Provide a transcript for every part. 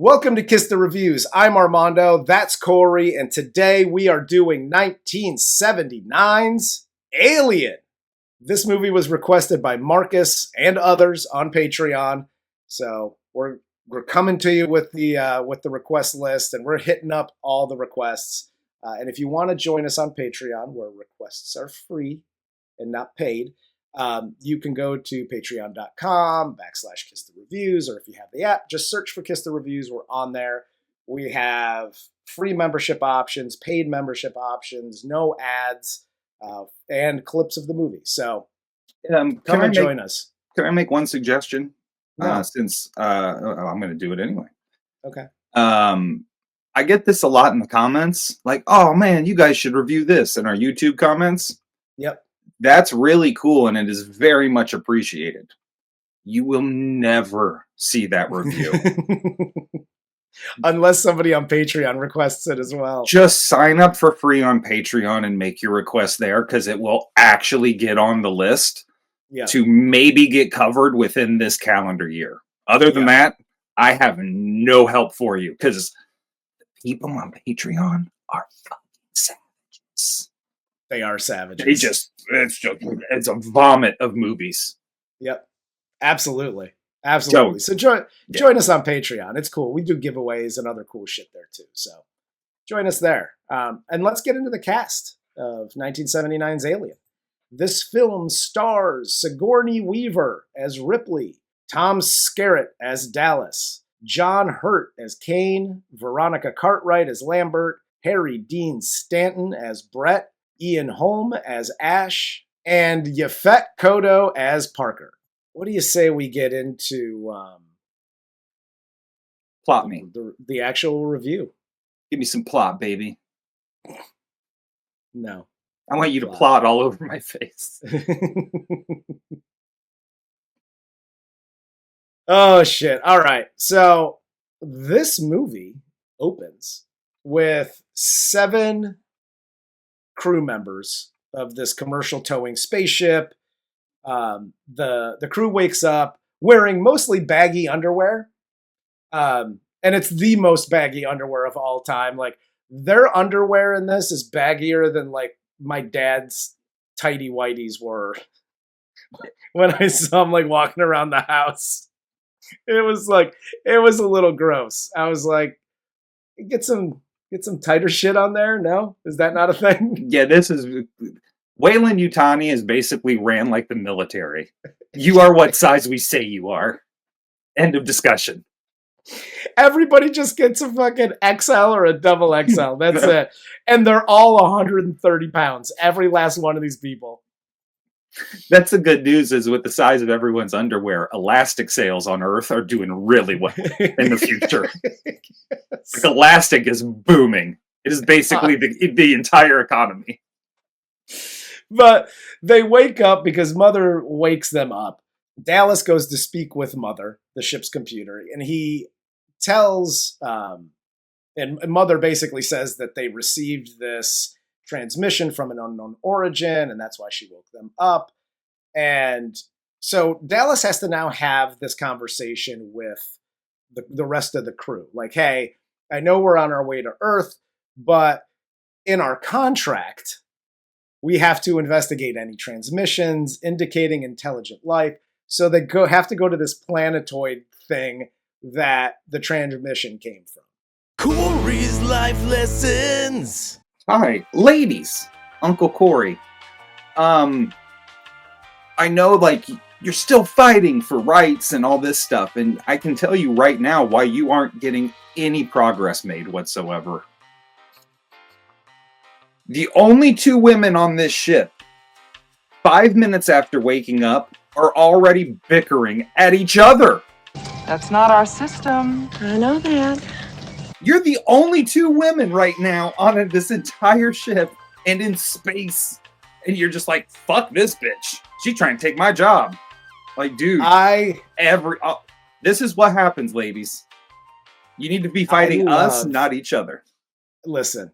Welcome to Kiss the Reviews. I'm Armando, that's Corey, and today we are doing 1979's Alien. This movie was requested by Marcus and others on Patreon, so we're coming to you with the request list, and we're hitting up all the requests. And if you want to join us on Patreon, where requests are free and not paid, you can go to patreon.com/KissTheReviews, or if you have the app, just search for Kiss the Reviews. We're on there. We have free membership options, paid membership options, no ads, and clips of the movie. So come and join us. Can I make one suggestion? No. Since I'm going to do it anyway. Okay. I get this a lot in the comments, like, "Oh man, you guys should review this," in our YouTube comments. Yep. That's really cool, and it is very much appreciated. You will never see that review. Unless somebody on Patreon requests it as well. Just sign up for free on Patreon and make your request there, because it will actually get on the list to maybe get covered within this calendar year. Other than that, I have no help for you, because people on Patreon are fucking savages. They are savages. It's a vomit of movies. Yep. Absolutely. So join us on Patreon. It's cool. We do giveaways and other cool shit there too. So join us there. And let's get into the cast of 1979's Alien. This film stars Sigourney Weaver as Ripley, Tom Skerritt as Dallas, John Hurt as Kane, Veronica Cartwright as Lambert, Harry Dean Stanton as Brett, Ian Holm as Ash, and Yaphet Kotto as Parker. What do you say we get into plot me the actual review? Give me some plot, baby. No. I want you to plot all over my face. Oh, shit. All right. So this movie opens with 7 crew members of this commercial towing spaceship. The crew wakes up wearing mostly baggy underwear. And it's the most baggy underwear of all time. Like, their underwear in this is baggier than, like, my dad's tighty whities were when I saw him, like, walking around the house. It was a little gross. I was like, get some tighter shit on there. No, is that not a thing? Yeah, Weyland-Yutani is basically ran like the military. You are what size we say you are. End of discussion. Everybody just gets a fucking XL or a double XL. That's it. And they're all 130 pounds. Every last one of these people. That's the good news, is with the size of everyone's underwear, elastic sales on Earth are doing really well in the future. Yes. Like, elastic is booming. It is basically the entire economy. But they wake up because Mother wakes them up. Dallas goes to speak with Mother, the ship's computer, and he tells, and Mother basically says that they received this transmission from an unknown origin, and that's why she woke them up. And so Dallas has to now have this conversation with the rest of the crew. Like, hey, I know we're on our way to Earth, but in our contract, we have to investigate any transmissions indicating intelligent life. So they have to go to this planetoid thing that the transmission came from. Corey's Life Lessons. Hi, ladies. Uncle Corey. I know, like, you're still fighting for rights and all this stuff, and I can tell you right now why you aren't getting any progress made whatsoever. The only 2 women on this ship, 5 minutes after waking up, are already bickering at each other. That's not our system. I know that. You're the only 2 women right now on this entire ship and in space. And you're just like, fuck this bitch. She's trying to take my job. Like, dude. This is what happens, ladies. You need to be fighting us, not each other. Listen.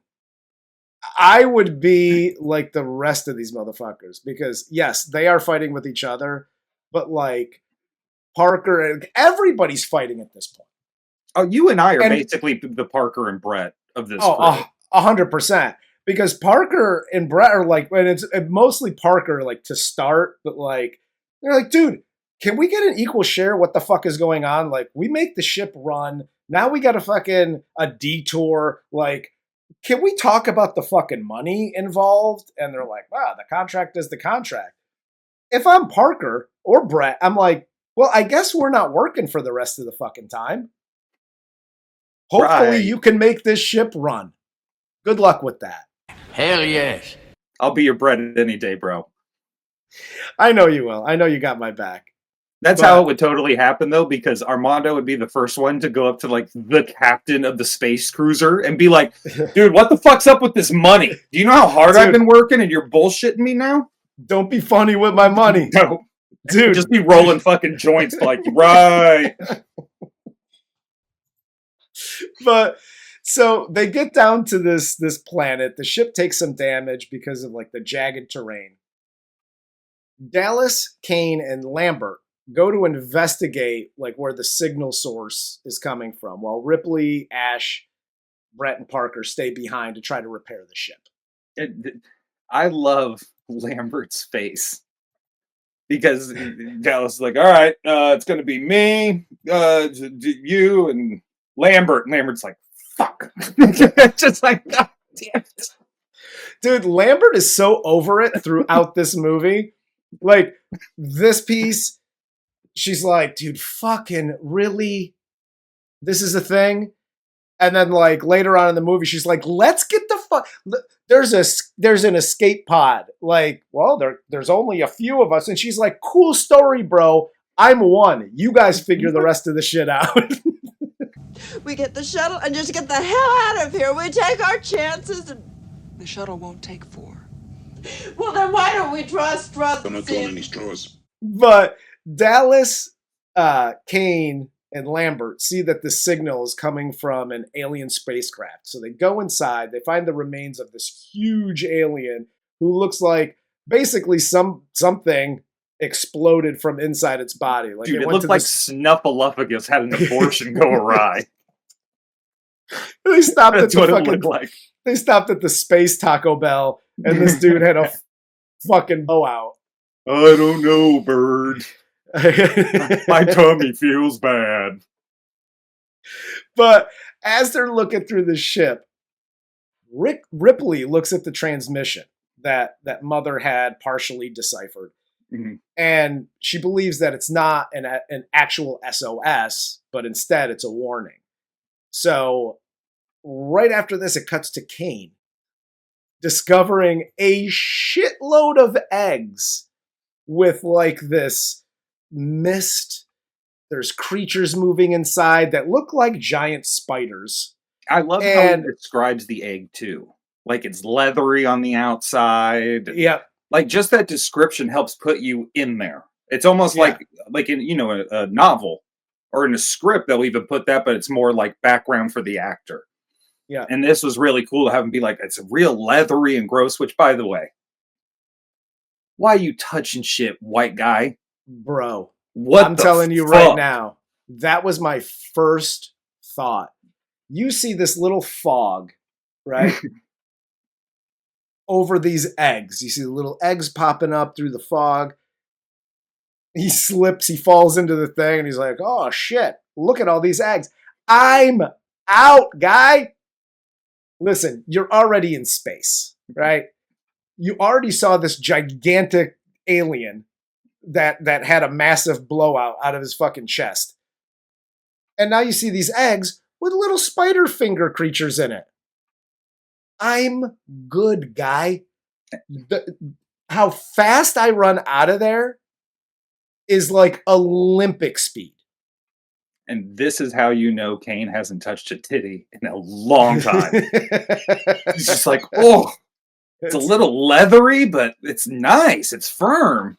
I would be like the rest of these motherfuckers, because yes, they are fighting with each other, but like Parker and everybody's fighting at this point. Oh, you and I are basically the Parker and Brett of this. Oh, 100%. Because Parker and Brett are like, and it's mostly Parker, like, to start, but like, they're like, dude, can we get an equal share? What the fuck is going on? Like, we make the ship run. Now we got a detour. Like, can we talk about the fucking money involved? And they're like, wow, the contract is the contract. If I'm Parker or Brett, I'm like, well, I guess we're not working for the rest of the fucking time. Hopefully you can make this ship run. Good luck with that. Hell yes. I'll be your Brett any day, bro. I know you will. I know you got my back. That's how it would totally happen, though, because Armando would be the first one to go up to, like, the captain of the space cruiser and be like, dude, what the fuck's up with this money? Do you know how hard I've been working and you're bullshitting me now? Don't be funny with my money. No. Dude. Just be rolling fucking joints like, right. But so they get down to this planet. The ship takes some damage because of like the jagged terrain. Dallas, Kane, and Lambert go to investigate like where the signal source is coming from, while Ripley, Ash, Brett, and Parker stay behind to try to repair the ship. I love Lambert's face. Because Dallas is like, all right, it's going to be me, you, and Lambert. And Lambert's like, fuck. Just like, God damn it. Dude, Lambert is so over it throughout this movie. Like, this piece, she's like, dude, fucking really? This is a thing? And then, like, later on in the movie, she's like, let's get the fuck... There's an escape pod. Like, well, there's only a few of us. And she's like, cool story, bro. I'm one. You guys figure the rest of the shit out. We get the shuttle and just get the hell out of here. We take our chances. And... The shuttle won't take 4. Well, then why don't we draw straws? I'm not drawing any straws. But Dallas, Kane, and Lambert see that the signal is coming from an alien spacecraft. So they go inside. They find the remains of this huge alien who looks like basically something exploded from inside its body. Like, dude, it looked like Snuffleupagus had an abortion go awry. They stopped That's what it looked like. They stopped at the space Taco Bell, and this dude had a fucking blowout. I don't know, bird. My tummy feels bad. But as they're looking through the ship, Ripley looks at the transmission that Mother had partially deciphered. Mm-hmm. And she believes that it's not an actual SOS, but instead it's a warning. So right after this, it cuts to Kane discovering a shitload of eggs with like this mist. There's creatures moving inside that look like giant spiders. I love how it describes the egg too. Like it's leathery on the outside. Yeah. Like just that description helps put you in there. It's almost like in, you know, a novel or in a script they'll even put that, but it's more like background for the actor. Yeah. And this was really cool to have him be like, it's real leathery and gross, which by the way, why are you touching shit, white guy? Bro. What I'm telling you right now, that was my first thought. You see this little fog, right? Over these eggs. You see the little eggs popping up through the fog. He slips, he falls into the thing, and he's like, oh shit, look at all these eggs. I'm out, guy. Listen, you're already in space, right? You already saw this gigantic alien that had a massive blowout out of his fucking chest. And now you see these eggs with little spider finger creatures in it. I'm good, guy. How fast I run out of there is like Olympic speed. And this is how you know Kane hasn't touched a titty in a long time. He's just like, oh, it's a little leathery, but it's nice. It's firm.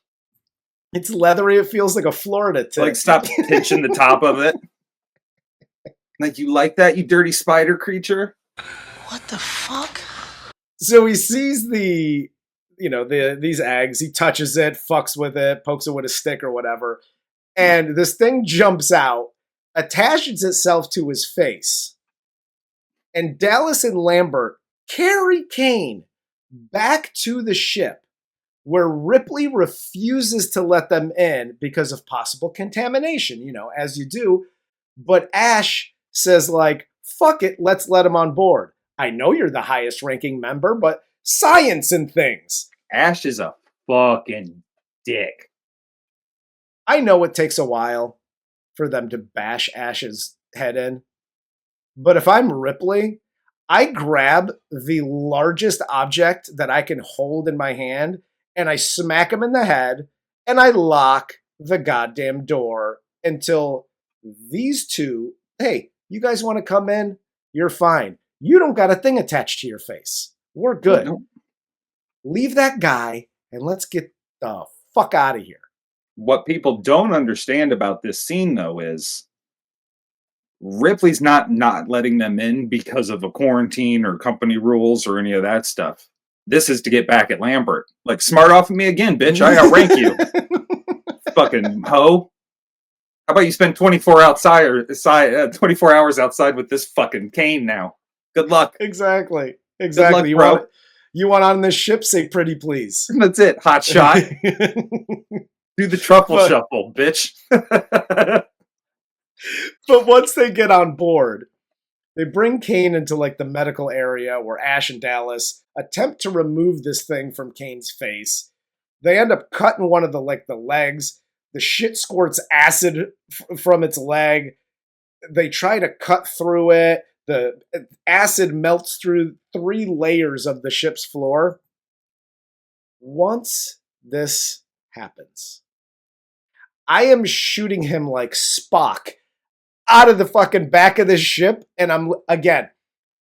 It's leathery. It feels like a Florida tick. Like, stop pinching the top of it. Like, you like that, you dirty spider creature? What the fuck? So he sees these eggs. He touches it, fucks with it, pokes it with a stick or whatever. And this thing jumps out. attaches itself to his face. And Dallas and Lambert carry Kane back to the ship, where Ripley refuses to let them in because of possible contamination, as you do. But Ash says, like, fuck it, let's let him on board. I know you're the highest ranking member, but science and things. Ash is a fucking dick. I know it takes a while for them to bash Ash's head in, but if I'm Ripley, I grab the largest object that I can hold in my hand and I smack him in the head and I lock the goddamn door until these two, hey, you guys want to come in? You're fine. You don't got a thing attached to your face. We're good. Nope. Leave that guy and let's get the fuck out of here. What people don't understand about this scene, though, is Ripley's not letting them in because of a quarantine or company rules or any of that stuff. This is to get back at Lambert. Like, smart off of me again, bitch. I outrank you. Fucking hoe. How about you spend 24 hours outside with this fucking Kane now? Good luck. Exactly. Good luck, You bro. You want on this ship? Say pretty please. That's it. Hot shot. Do the truffle shuffle, bitch. But once they get on board, they bring Kane into like the medical area where Ash and Dallas attempt to remove this thing from Kane's face. They end up cutting one of the legs. The shit squirts acid from its leg. They try to cut through it. The acid melts through 3 layers of the ship's floor. Once this happens, I am shooting him like Spock out of the fucking back of this ship. And I'm, again,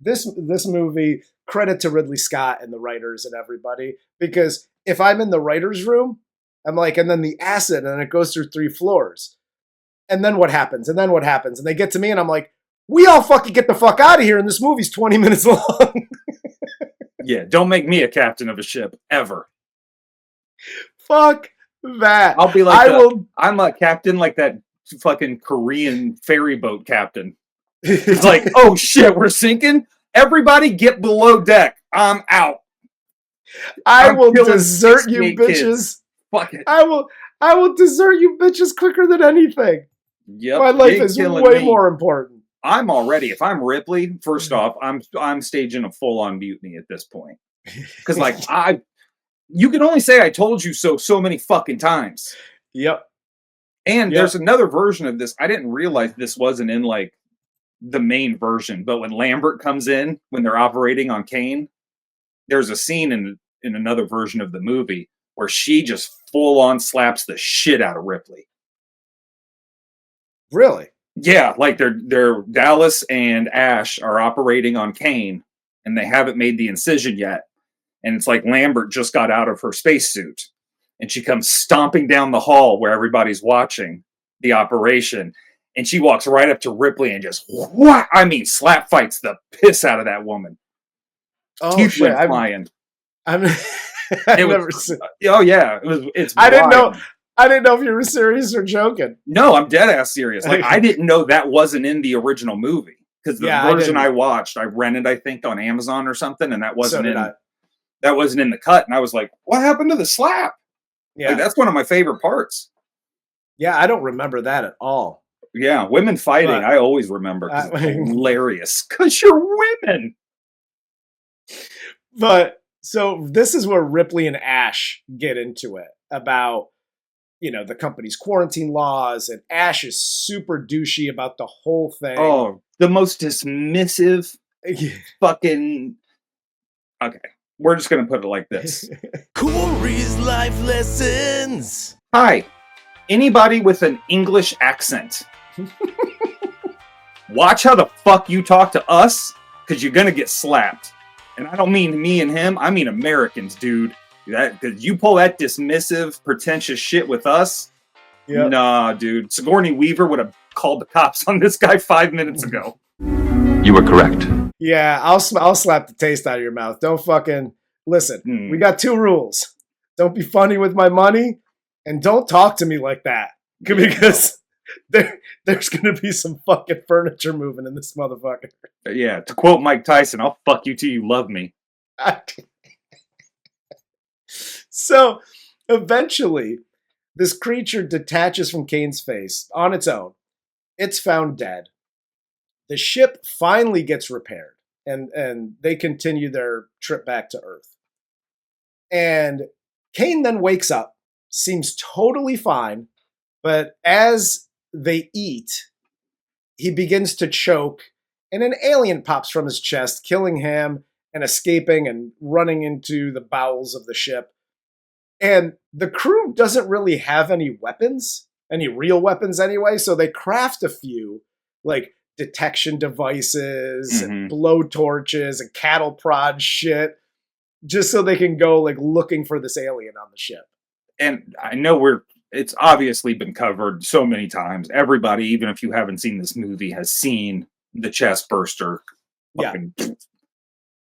this movie, credit to Ridley Scott and the writers and everybody, because if I'm in the writer's room, I'm like, and then the acid, and it goes through 3 floors. And then what happens? And then what happens? And they get to me, and I'm like, we all fucking get the fuck out of here, and this movie's 20 minutes long. Yeah, don't make me a captain of a ship, ever. Fuck that. I'll be like, I'm a captain like that fucking Korean ferry boat captain. It's like, oh shit, we're sinking? Everybody get below deck. I'm out. I will desert you bitches. Kids. Fuck it. I will desert you bitches quicker than anything. Yep. My life is way more important. I'm already, if I'm Ripley, first off, I'm staging a full-on mutiny at this point. Because like you can only say I told you so many fucking times. Yep. And there's another version of this. I didn't realize this wasn't in like the main version, but when Lambert comes in, when they're operating on Kane, there's a scene in another version of the movie where she just full on slaps the shit out of Ripley. Really? Yeah, like they're Dallas and Ash are operating on Kane, and they haven't made the incision yet. And it's like Lambert just got out of her spacesuit, and she comes stomping down the hall where everybody's watching the operation, and she walks right up to Ripley and just slap fights the piss out of that woman. Oh Teeth shit! went flying. I've never seen. Oh yeah, it's. I didn't know if you were serious or joking. No, I'm dead ass serious. Like I didn't know that wasn't in the original movie because the version I watched, I rented, I think, on Amazon or something, and that wasn't that wasn't in the cut. And I was like, "What happened to the slap?" Yeah, like, that's one of my favorite parts. Yeah, I don't remember that at all. Yeah, women fighting, I always remember. It's hilarious because you're women. But so this is where Ripley and Ash get into it about, the company's quarantine laws, and Ash is super douchey about the whole thing. Oh, the most dismissive fucking... Okay, we're just going to put it like this. Corey's Life Lessons. Hi, anybody with an English accent. Watch how the fuck you talk to us, because you're going to get slapped. And I don't mean me and him, I mean Americans, dude. Because you pull that dismissive, pretentious shit with us, nah, dude. Sigourney Weaver would have called the cops on this guy 5 minutes ago. You were correct. Yeah, I'll slap the taste out of your mouth. Don't fucking listen. We got 2 rules. Don't be funny with my money, and don't talk to me like that. Because there's gonna be some fucking furniture moving in this motherfucker. Yeah, to quote Mike Tyson, I'll fuck you till you love me. So eventually, this creature detaches from Kane's face on its own. It's found dead. The ship finally gets repaired, and they continue their trip back to Earth. And Kane then wakes up, seems totally fine, but as they eat, he begins to choke, and an alien pops from his chest, killing him and escaping and running into the bowels of the ship. And the crew doesn't really have any weapons, any real weapons anyway, so they craft a few, like detection devices and blow torches and cattle prod shit, just so they can go like looking for this alien on the ship. And I know it's obviously been covered so many times. Everybody, even if you haven't seen this movie, has seen the chest burster.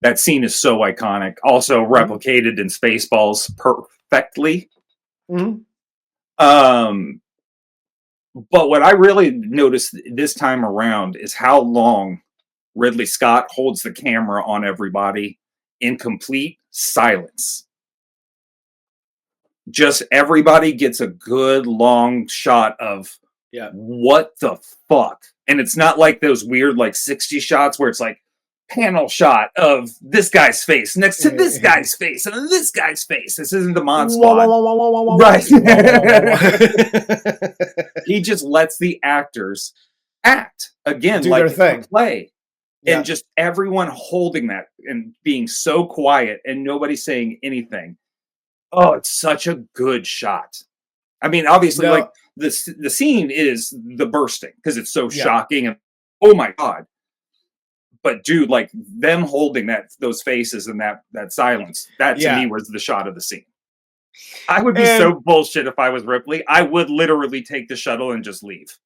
That scene is so iconic. Also replicated in Spaceballs perfectly. But what I really noticed this time around is how long Ridley Scott holds the camera on everybody in complete silence. Just everybody gets a good long shot of what the fuck. And it's not like those weird like 60 shots where it's like panel shot of this guy's face next to this guy's face and this guy's face. This isn't the Mod Squad. Right. He just lets the actors act again, do like their thing. Play. And just everyone holding that and being so quiet and nobody saying anything. Oh, it's such a good shot. I mean, obviously, like the scene is the bursting because it's so shocking and oh my god. But dude, like them holding those faces and that silence, that to me was the shot of the scene. I would be so bullshit if I was Ripley. I would literally take the shuttle and just leave.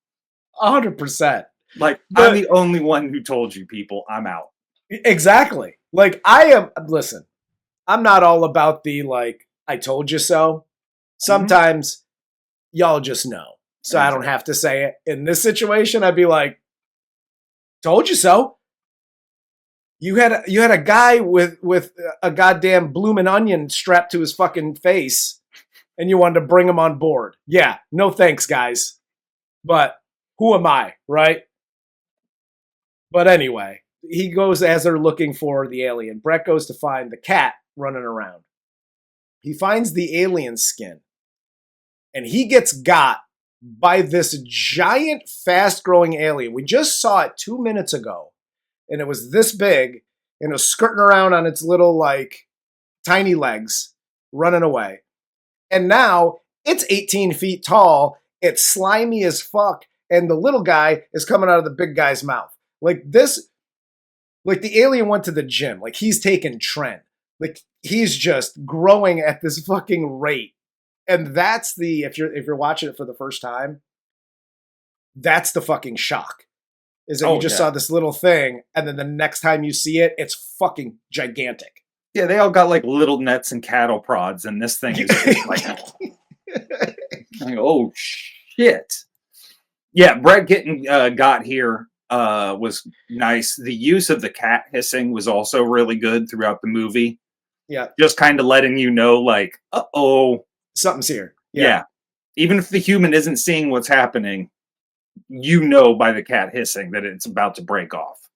100%. Like, I'm the only one who told you people I'm out. Exactly. Like, listen, I'm not all about the, like, I told you so. Sometimes y'all just know. So I don't have to say it. In this situation, I'd be like, told you so. You had a guy with a goddamn bloomin' onion strapped to his fucking face, and you wanted to bring him on board. Yeah, no thanks, guys. But who am I, right? But anyway, he goes as they're looking for the alien. Brett goes to find the cat running around. He finds the alien skin, and he gets got by this giant, fast-growing alien. We just saw it 2 minutes ago, and it was this big, and it was skirting around on its little, like, tiny legs, running away. And now, it's 18 feet tall, it's slimy as fuck, and the little guy is coming out of the big guy's mouth. Like, this, like, the alien went to the gym. Like, he's taking trend. Like, he's just growing at this fucking rate. And that's if you're watching it for the first time, that's the fucking shock. Is that you just saw this little thing, and then the next time you see it, it's fucking gigantic. Yeah, they all got like little nets and cattle prods, and this thing is just like, oh shit. Yeah, Brett getting got here was nice. The use of the cat hissing was also really good throughout the movie. Yeah. Just kind of letting you know, like, uh-oh. Something's here. Yeah. Even if the human isn't seeing what's happening, you know by the cat hissing that it's about to break off.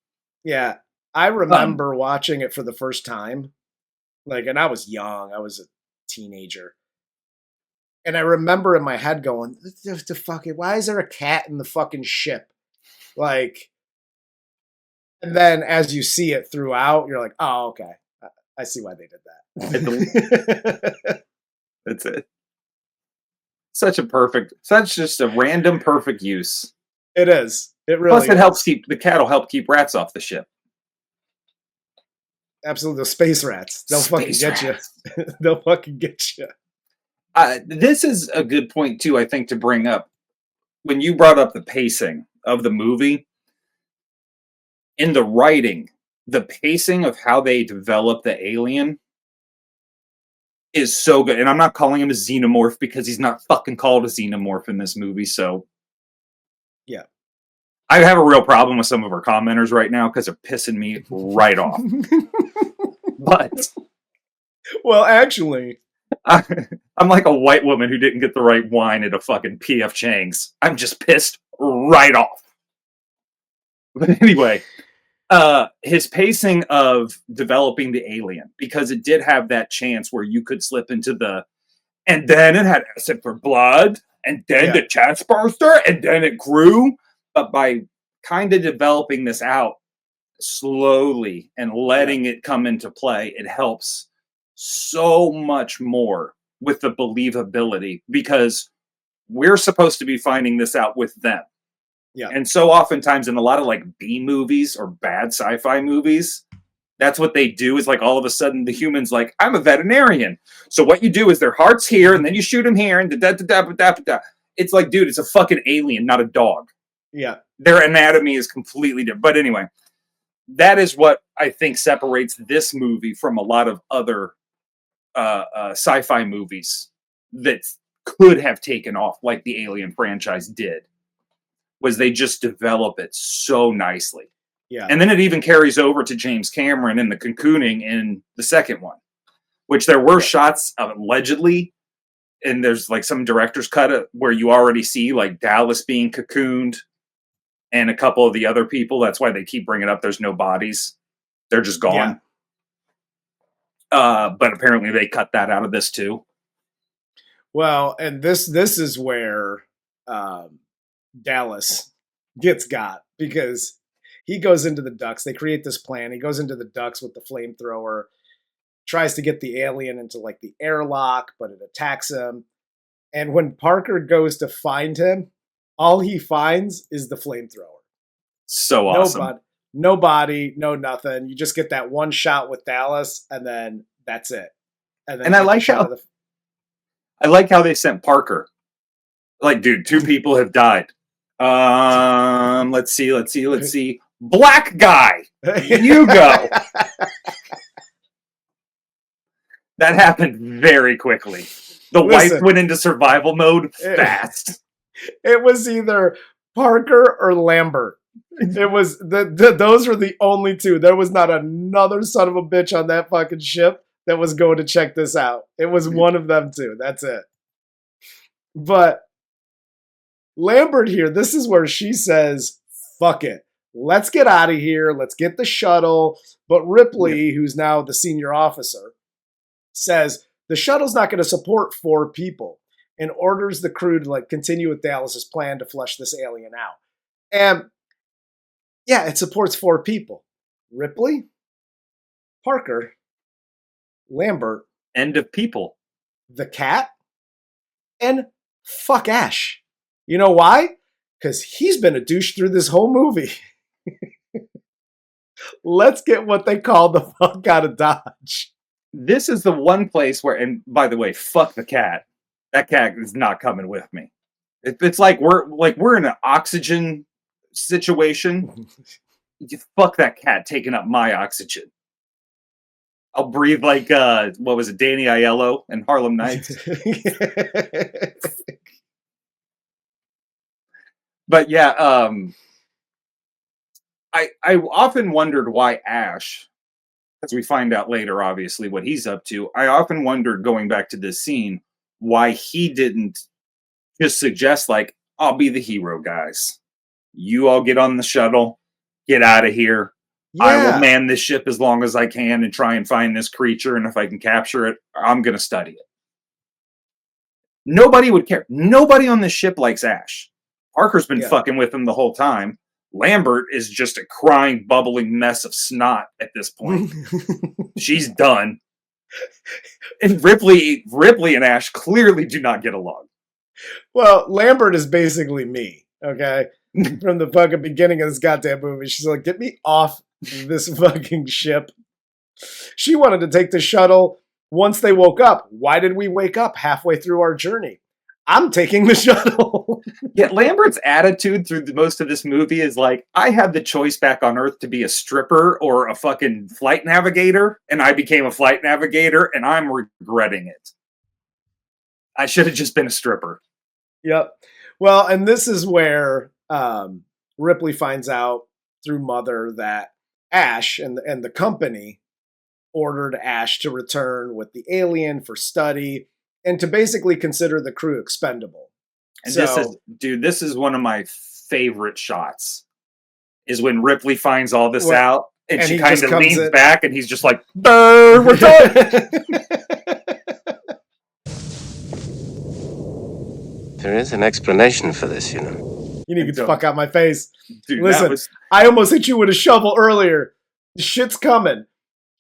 Yeah. I remember watching it for the first time. Like, and I was young. I was a teenager. And I remember in my head going, why is there a cat in the fucking ship? Like, and then as you see it throughout, you're like, oh, okay. I see why they did that. That's it. Such just a random perfect use. It is. It really Plus, it helps the cat will help keep rats off the ship. Absolutely. The space rats. They'll fucking get you. They'll fucking get you. This is a good point, too, I think, to bring up. When you brought up the pacing of the movie, in the writing, the pacing of how they develop the alien is so good. And I'm not calling him a xenomorph because he's not fucking called a xenomorph in this movie, so I have a real problem with some of our commenters right now because they're pissing me right off. But well, actually, I'm like a white woman who didn't get the right wine at a fucking P.F. Chang's. I'm just pissed right off. But anyway, his pacing of developing the alien, because it did have that chance where you could slip into the, and then it had acid for blood, and then the chest burster, and then it grew. But by kind of developing this out slowly and letting it come into play, it helps so much more with the believability, because we're supposed to be finding this out with them. Yeah. And so oftentimes in a lot of like B movies or bad sci-fi movies, that's what they do, is like all of a sudden the human's like, I'm a veterinarian. So what you do is their heart's here and then you shoot them here and da-da-da-da-da-da. It's like, dude, it's a fucking alien, not a dog. Yeah. Their anatomy is completely different. But anyway, that is what I think separates this movie from a lot of other sci-fi movies that could have taken off like the Alien franchise did, was they just develop it so nicely. Yeah. And then it even carries over to James Cameron and the cocooning in the second one, which there were shots of allegedly, and there's like some director's cut where you already see like Dallas being cocooned and a couple of the other people. That's why they keep bringing up there's no bodies. They're just gone. Yeah. But apparently they cut that out of this too. Well, and this is where Dallas gets got, because he goes into the ducts. They create this plan. He goes into the ducts with the flamethrower, tries to get the alien into like the airlock, but it attacks him. And when Parker goes to find him, all he finds is the flamethrower. So awesome. No body, no nothing. You just get that one shot with Dallas, and then that's it. And I like how they sent Parker. Like, dude, 2 people have died. Let's see. Black guy, you go. That happened very quickly. The wife went into survival mode fast. It was either Parker or Lambert. It was those were the only 2. There was not another son of a bitch on that fucking ship that was going to check this out. It was one of them 2. That's it. But Lambert here, this is where she says, fuck it. Let's get out of here. Let's get the shuttle. But Ripley, who's now the senior officer, says the shuttle's not going to support 4 people, and orders the crew to like continue with Dallas's plan to flush this alien out. And yeah, it supports 4 people. Ripley, Parker, Lambert. End of people. The cat, and fuck Ash. You know why? Because he's been a douche through this whole movie. Let's get what they call the fuck out of Dodge. This is the one place where, and by the way, fuck the cat. That cat is not coming with me. It's like we're in an oxygen situation. Fuck that cat taking up my oxygen. I'll breathe like what was it, Danny Aiello in Harlem Nights. But yeah, I often wondered why Ash, as we find out later, obviously, what he's up to. I often wondered, going back to this scene, why he didn't just suggest, like, I'll be the hero, guys. You all get on the shuttle, get out of here. Yeah. I will man this ship as long as I can and try and find this creature, and if I can capture it, I'm going to study it. Nobody would care. Nobody on this ship likes Ash. Parker's been fucking with him the whole time. Lambert is just a crying, bubbling mess of snot at this point. She's done. And Ripley and Ash clearly do not get along. Well, Lambert is basically me, okay? From the fucking beginning of this goddamn movie. She's like, get me off this fucking ship. She wanted to take the shuttle once they woke up. Why did we wake up halfway through our journey? I'm taking the shuttle. Yeah, Lambert's attitude through most of this movie is like, I had the choice back on Earth to be a stripper or a fucking flight navigator, and I became a flight navigator, and I'm regretting it. I should have just been a stripper. Yep. Well, and this is where Ripley finds out through Mother that Ash and the company ordered Ash to return with the alien for study and to basically consider the crew expendable. And this is one of my favorite shots. Is when Ripley finds all this out and she kind of leans back and he's just like, we're done. There is an explanation for this, you know. You need to get the fuck out of my face. Dude, listen, I almost hit you with a shovel earlier. Shit's coming.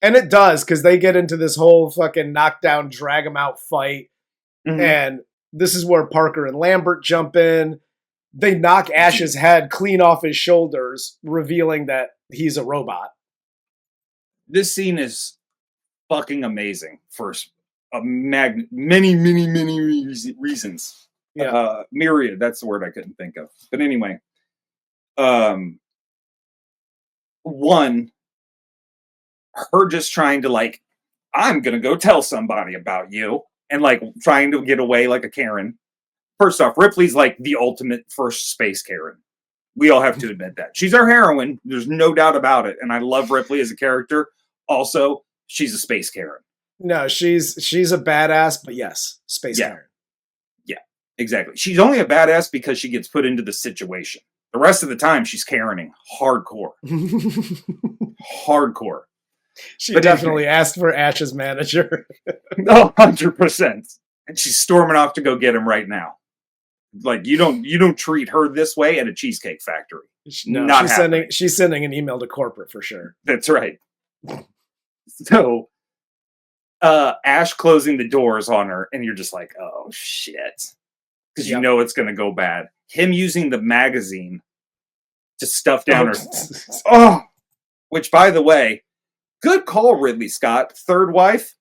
And it does, because they get into this whole fucking knockdown, drag him out fight. Mm-hmm. And this is where Parker and Lambert jump in. They knock Ash's head clean off his shoulders, revealing that he's a robot. This scene is fucking amazing for many reasons. Yeah. Myriad, that's the word I couldn't think of. But anyway, one, her just trying to like, I'm going to go tell somebody about you, and like trying to get away like a Karen. First off, Ripley's like the ultimate first space Karen. We all have to admit that. She's our heroine. There's no doubt about it. And I love Ripley as a character. Also, she's a space Karen. No, she's a badass, but yes, space Karen. Yeah, exactly. She's only a badass because she gets put into the situation. The rest of the time, she's Karening hardcore. Hardcore. She definitely asked for Ash's manager. 100%. And she's storming off to go get him right now. Like, you don't treat her this way at a cheesecake factory. No, she's sending an email to corporate for sure. That's right. So Ash closing the doors on her, and you're just like, oh shit. Because you know it's gonna go bad. Him using the magazine to stuff down her. Which, by the way, good call, Ridley Scott. Third wife,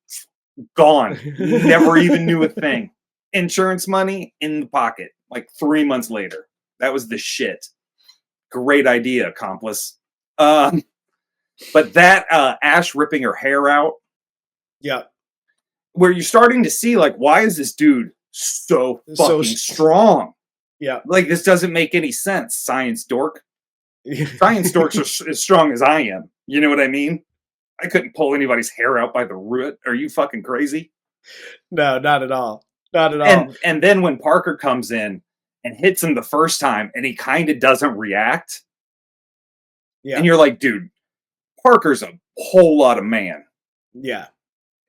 gone. Never even knew a thing. Insurance money in the pocket. Like 3 months later. That was the shit. Great idea, accomplice. But that Ash ripping her hair out. Yeah. Where you're starting to see, like, why is this dude so fucking strong? Yeah. Like, this doesn't make any sense, science dork. Science dorks are as strong as I am. You know what I mean? I couldn't pull anybody's hair out by the root. Are you fucking crazy? No, not at all. Not at all. And then when Parker comes in and hits him the first time and he kind of doesn't react. Yeah. And you're like, dude, Parker's a whole lot of man. Yeah.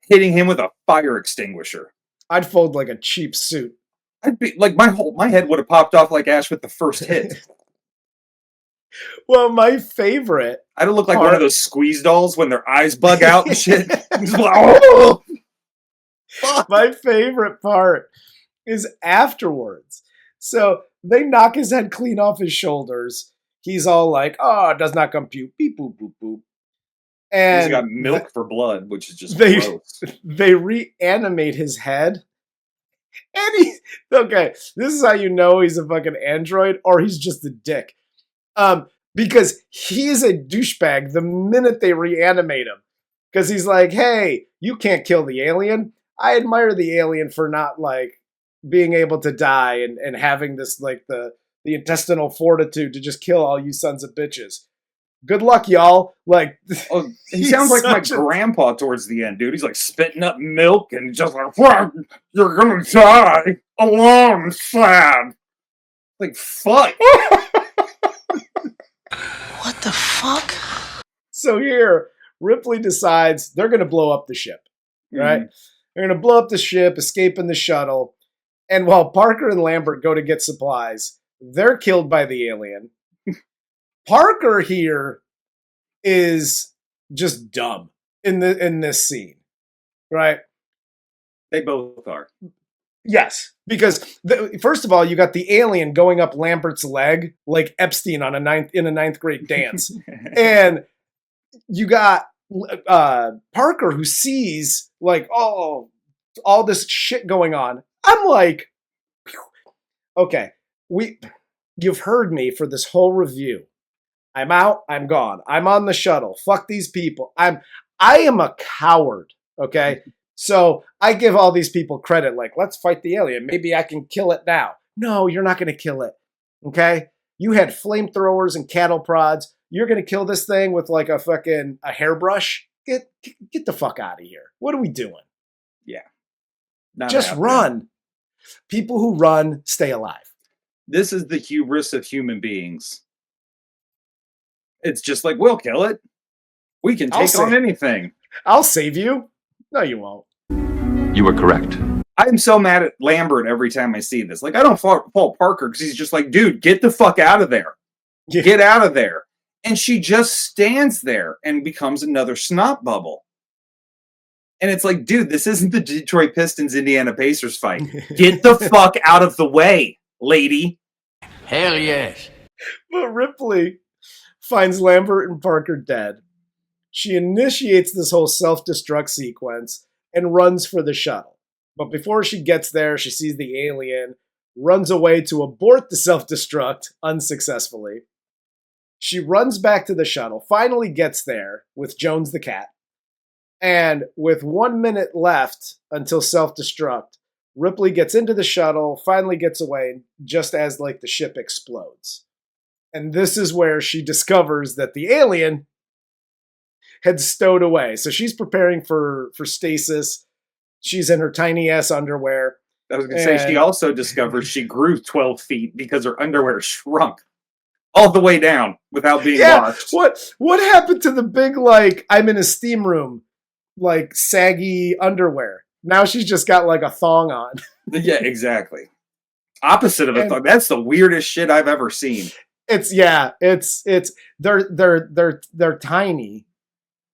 Hitting him with a fire extinguisher. I'd fold like a cheap suit. I'd be like, my head would have popped off like Ash with the first hit. Well, my favorite. I don't look like one of those squeeze dolls when their eyes bug out and shit. Oh! My favorite part is afterwards. So they knock his head clean off his shoulders. He's all like, oh, it does not compute. Beep, boop, boop, boop. And he's got milk for blood, which is just gross. They reanimate his head. And okay, this is how you know he's a fucking android or he's just a dick. Because he's a douchebag the minute they reanimate him. Because he's like, hey, you can't kill the alien. I admire the alien for not, like, being able to die and having this, like, the intestinal fortitude to just kill all you sons of bitches. Good luck, y'all. Like, he sounds like my grandpa towards the end, dude. He's, like, spitting up milk and just like, you're gonna die alone, sad. Like, fuck. What the fuck? So here, Ripley decides they're going to blow up the ship, right? Mm-hmm. They're going to blow up the ship, escape in the shuttle. And while Parker and Lambert go to get supplies, they're killed by the alien. Parker here is just dumb in this scene, right? They both are. Yes, because first of all, you got the alien going up Lambert's leg like Epstein on in a ninth grade dance, and you got Parker who sees like all this shit going on. I'm like, okay, you've heard me for this whole review. I'm out. I'm gone. I'm on the shuttle. Fuck these people. I am a coward. Okay. So I give all these people credit, like, let's fight the alien. Maybe I can kill it now. No, you're not going to kill it. Okay? You had flamethrowers and cattle prods. You're going to kill this thing with like a hairbrush? Get the fuck out of here. What are we doing? Yeah. Just run. People who run stay alive. This is the hubris of human beings. It's just like, we'll kill it. We can take on anything. I'll save you. No, you won't. You were correct. I'm so mad at Lambert every time I see this. Like, I don't fault Paul Parker because he's just like, dude, get the fuck out of there. Yeah. Get out of there. And she just stands there and becomes another snot bubble. And it's like, dude, this isn't the Detroit Pistons Indiana Pacers fight. Get the fuck out of the way, lady. Hell yes. But Ripley finds Lambert and Parker dead. She initiates this whole self-destruct sequence and runs for the shuttle. But before she gets there, she sees the alien, runs away to abort the self-destruct unsuccessfully. She runs back to the shuttle, finally gets there with Jones the cat. And with 1 minute left until self-destruct, Ripley gets into the shuttle, finally gets away, just as like the ship explodes. And this is where she discovers that the alien had stowed away. So she's preparing for stasis. She's in her tiny ass underwear. I was going to say, she also discovers she grew 12 feet because her underwear shrunk all the way down without being washed. What happened to the big, like, I'm in a steam room, like, saggy underwear? Now she's just got, like, a thong on. Yeah, exactly. Opposite of a thong. That's the weirdest shit I've ever seen. They're tiny.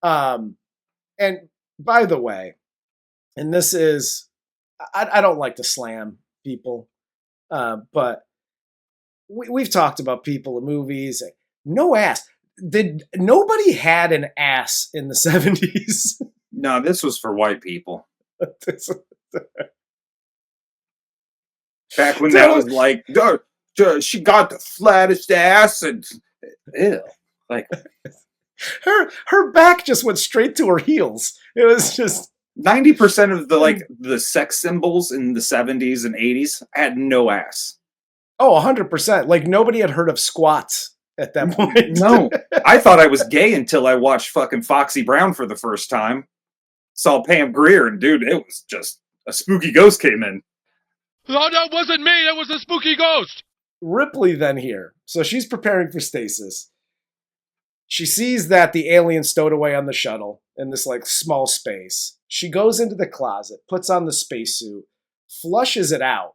And by the way, and this is, I don't like to slam people, but we've talked about people in movies. No ass. Nobody had an ass in the 70s? No, this was for white people. Back when that was like, she got the flattest ass, and ew, like her back just went straight to her heels. It was just 90% of the sex symbols in the 70s and 80s had no ass. Oh, 100%. Like nobody had heard of squats at that point. No, I thought I was gay until I watched fucking Foxy Brown for the first time. Saw Pam Grier, and dude, it was just a spooky ghost came in. Oh, that wasn't me. That was a spooky ghost. Ripley then here. So she's preparing for stasis. She sees that the alien stowed away on the shuttle in this like small space. She goes into the closet, puts on the spacesuit, flushes it out.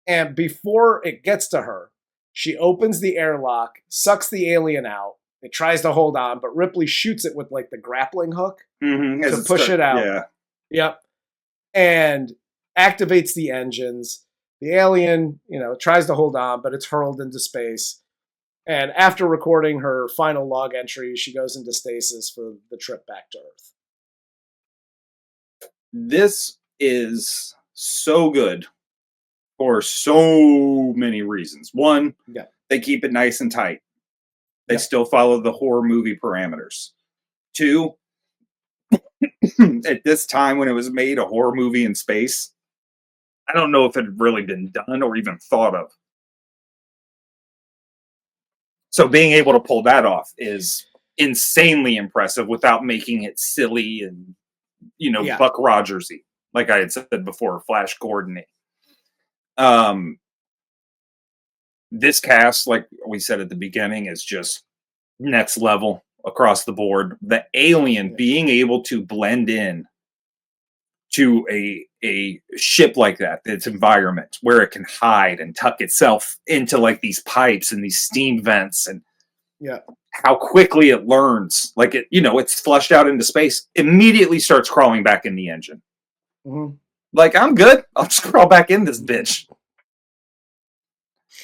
And before it gets to her, she opens the airlock, sucks the alien out. It tries to hold on, but Ripley shoots it with like the grappling hook to push it out. Yeah. Yep. And activates the engines. The alien, tries to hold on, but it's hurled into space. And after recording her final log entry, she goes into stasis for the trip back to Earth. This is so good for so many reasons. One, they keep it nice and tight. They still follow the horror movie parameters. Two, at this time when it was made, a horror movie in space, I don't know if it had really been done or even thought of. So being able to pull that off is insanely impressive without making it silly and, Buck Rogers-y, like I had said before, Flash Gordon-y. This cast, like we said at the beginning, is just next level across the board. The alien being able to blend in to a ship like that, its environment, where it can hide and tuck itself into like these pipes and these steam vents, and how quickly it learns. Like it's flushed out into space, immediately starts crawling back in the engine. Mm-hmm. Like, I'm good. I'll just crawl back in this bitch.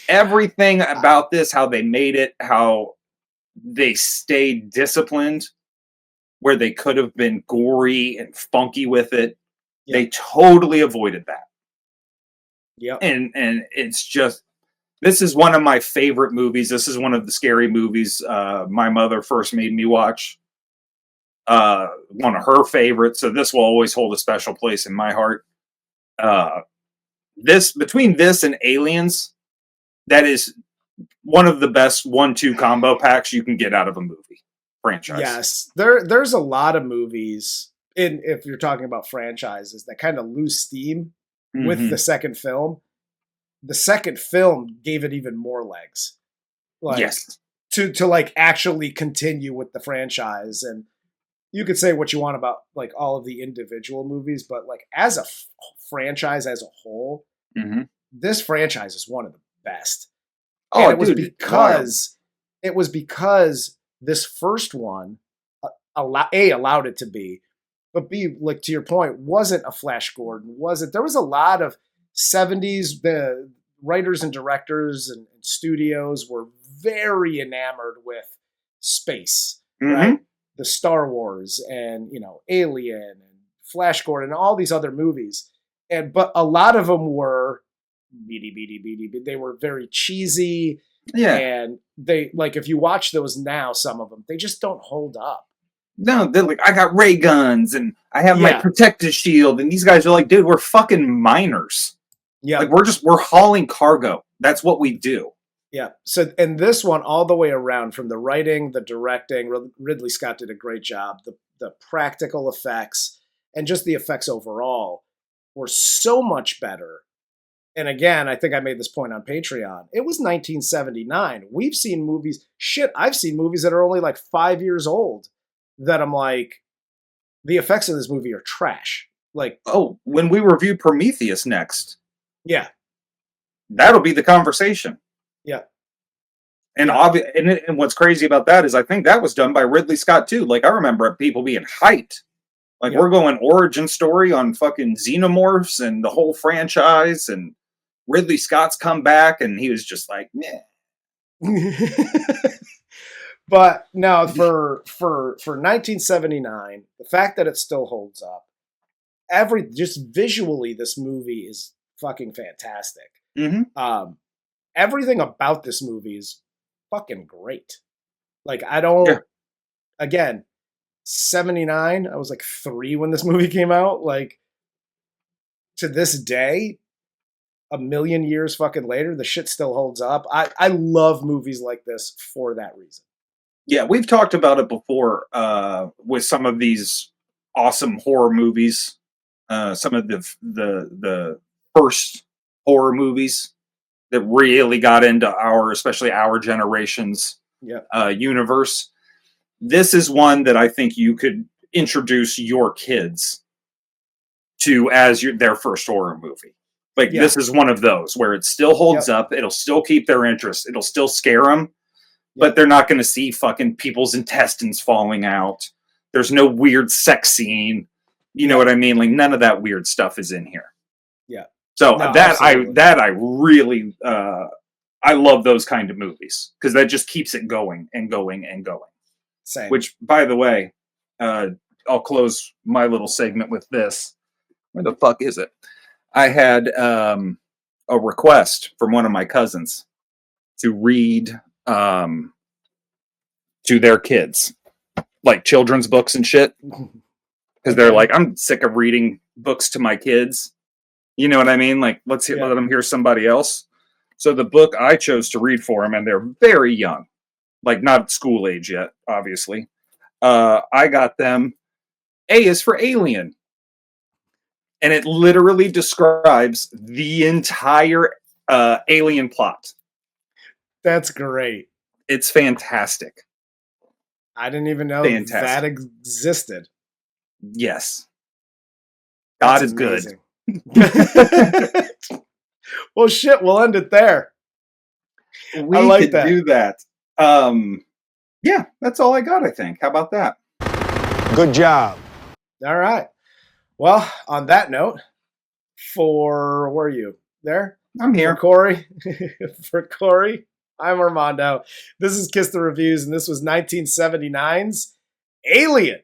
Everything about this, how they made it, how they stayed disciplined, where they could have been gory and funky with it. They totally avoided that. Yeah. And it's just, this is one of my favorite movies. This is one of the scary movies my mother first made me watch. One of her favorites. So this will always hold a special place in my heart. Between this and Aliens, that is one of the best 1-2 combo packs you can get out of a movie franchise. Yes, there's a lot of movies if you're talking about franchises that kind of lose steam with the second film. The second film gave it even more legs. Like, yes. To like actually continue with the franchise. And you could say what you want about like all of the individual movies, but like as a franchise as a whole, this franchise is one of the best. Oh, and it was because this first one allowed it to be, but B, like to your point, wasn't a Flash Gordon. There was a lot of 70s, the writers and directors and studios were very enamored with space, right? The Star Wars and, Alien and Flash Gordon and all these other movies. But a lot of them were beady. They were very cheesy. Yeah. And they, like, if you watch those now, some of them, they just don't hold up. No, they're like, I got ray guns and I have my protective shield. And these guys are like, dude, we're fucking miners. Yeah. Like, we're hauling cargo. That's what we do. Yeah. So, and this one all the way around, from the writing, the directing, Ridley Scott did a great job. The practical effects and just the effects overall were so much better. And again, I think I made this point on Patreon. It was 1979. We've seen movies. I've seen movies that are only like 5 years old that I'm like, the effects in this movie are trash. Like, oh, when we review Prometheus next. Yeah. That'll be the conversation. Yeah. And and what's crazy about that is I think that was done by Ridley Scott too. Like, I remember people being hyped. Like, we're going origin story on fucking xenomorphs and the whole franchise, and Ridley Scott's come back and he was just like, meh. But no, for 1979, the fact that it still holds up, just visually, this movie is fucking fantastic. Everything about this movie is fucking great. Like, again, 79, I was like 3 when this movie came out. Like, to this day, a million years fucking later, the shit still holds up. I love movies like this for that reason. Yeah, we've talked about it before with some of these awesome horror movies. Some of the first horror movies that really got into especially our generation's universe. This is one that I think you could introduce your kids to as their first horror movie. Like, this is one of those where it still holds up. It'll still keep their interest. It'll still scare them. But they're not going to see fucking people's intestines falling out. There's no weird sex scene. You know what I mean? Like, none of that weird stuff is in here. Yeah. So I really I love those kind of movies because that just keeps it going and going and going. Same. Which, by the way, I'll close my little segment with this. Where the fuck is it? I had a request from one of my cousins to read to their kids, like children's books and shit, because they're like, I'm sick of reading books to my kids. You know what I mean? Like, let them hear somebody else. So the book I chose to read for them, and they're very young, like not school age yet, obviously. I got them. A is for Alien, and it literally describes the entire Alien plot. That's great. It's fantastic. I didn't even know that existed. Yes. God is good. Well, shit, we'll end it there. We could do that. Yeah, that's all I got, I think. How about that? Good job. All right. Well, on that note, where are you? There? I'm here. For Corey, I'm Armando. This is Kiss the Reviews, and this was 1979's Alien.